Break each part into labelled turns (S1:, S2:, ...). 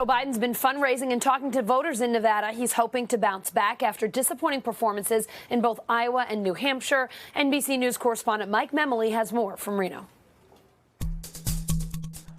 S1: Joe Biden's been fundraising and talking to voters in Nevada. He's hoping to bounce back after disappointing performances in both Iowa and New Hampshire. NBC News correspondent Mike Memoli has more from Reno.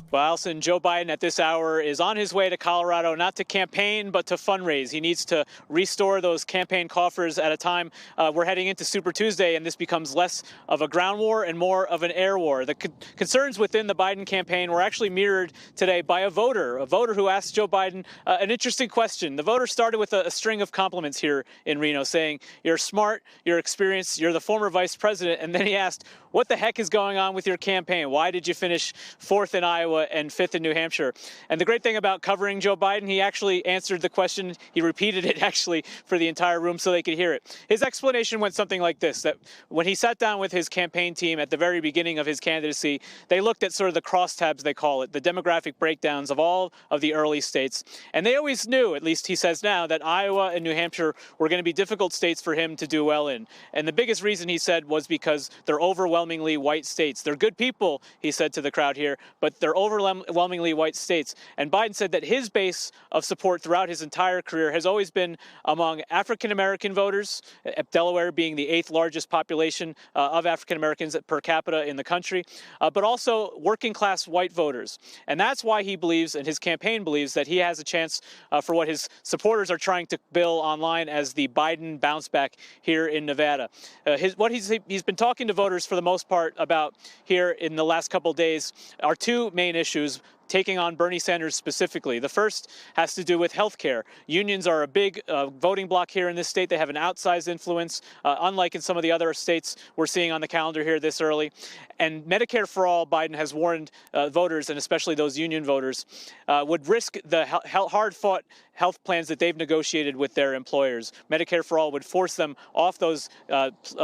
S2: Well, Allison, Joe Biden at this hour is on his way to Colorado, not to campaign, but to fundraise. He needs to restore those campaign coffers at a time we're heading into Super Tuesday, and this becomes less of a ground war and more of an air war. The concerns within the Biden campaign were actually mirrored today by a voter who asked Joe Biden an interesting question. The voter started with a string of compliments here in Reno, saying, "You're smart, you're experienced, you're the former vice president," and then he asked, "What the heck is going on with your campaign? Why did you finish 4th in Iowa and 5th in New Hampshire?" And the great thing about covering Joe Biden, he actually answered the question. He repeated it actually for the entire room so they could hear it. His explanation went something like this, that when he sat down with his campaign team at the very beginning of his candidacy, they looked at sort of the crosstabs, they call it, the demographic breakdowns of all of the early states. And they always knew, at least he says now, that Iowa and New Hampshire were going to be difficult states for him to do well in. And the biggest reason, he said, was because they're overwhelmingly white states. They're good people, he said to the crowd here, but they're overwhelmingly white states. And Biden said that his base of support throughout his entire career has always been among African-American voters, Delaware being the 8th largest population of African-Americans per capita in the country, but also working-class white voters. And that's why he believes, and his campaign believes, that he has a chance for what his supporters are trying to bill online as the Biden bounce back here in Nevada. He's been talking to voters for the most part about here in the last couple of days are two main issues taking on Bernie Sanders specifically. The first has to do with health care. Unions are a big voting bloc here in this state. They have an outsized influence, unlike in some of the other states we're seeing on the calendar here this early. And Medicare for All, Biden has warned voters, and especially those union voters, would risk the hard-fought health plans that they've negotiated with their employers. Medicare for All would force them off those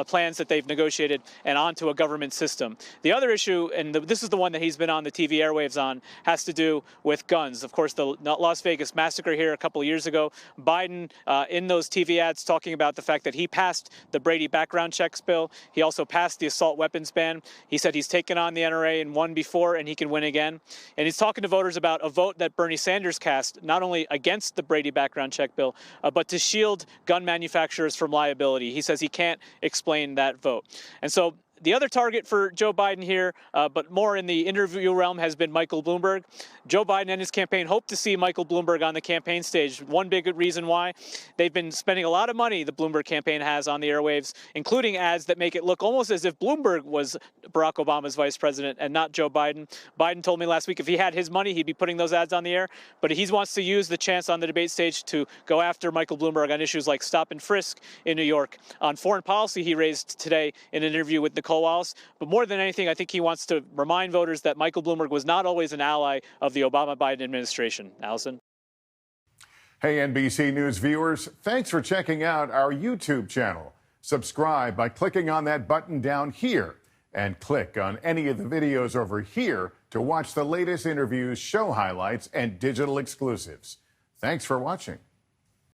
S2: plans that they've negotiated and onto a government system. The other issue, and this is the one that he's been on the TV airwaves on, has to do with guns. Of course, the Las Vegas massacre here a couple of years ago, Biden in those TV ads talking about the fact that he passed the Brady background checks bill. He also passed the assault weapons ban. He said he's taken on the NRA and won before, and he can win again. And he's talking to voters about a vote that Bernie Sanders cast, not only against the Brady background check bill, but to shield gun manufacturers from liability. He says he can't explain that vote. And so the other target for Joe Biden here, but more in the interview realm, has been Michael Bloomberg. Joe Biden and his campaign hope to see Michael Bloomberg on the campaign stage. One big reason why: they've been spending a lot of money, the Bloomberg campaign has, on the airwaves, including ads that make it look almost as if Bloomberg was Barack Obama's vice president and not Joe Biden. Biden told me last week if he had his money, he'd be putting those ads on the air. But he wants to use the chance on the debate stage to go after Michael Bloomberg on issues like stop and frisk in New York. On foreign policy, he raised today in an interview with Nicole Wallace. But more than anything, I think he wants to remind voters that Michael Bloomberg was not always an ally of the Obama-Biden administration. Allison?
S3: Hey, NBC News viewers, thanks for checking out our YouTube channel. Subscribe by clicking on that button down here, and click on any of the videos over here to watch the latest interviews, show highlights, and digital exclusives. Thanks for watching.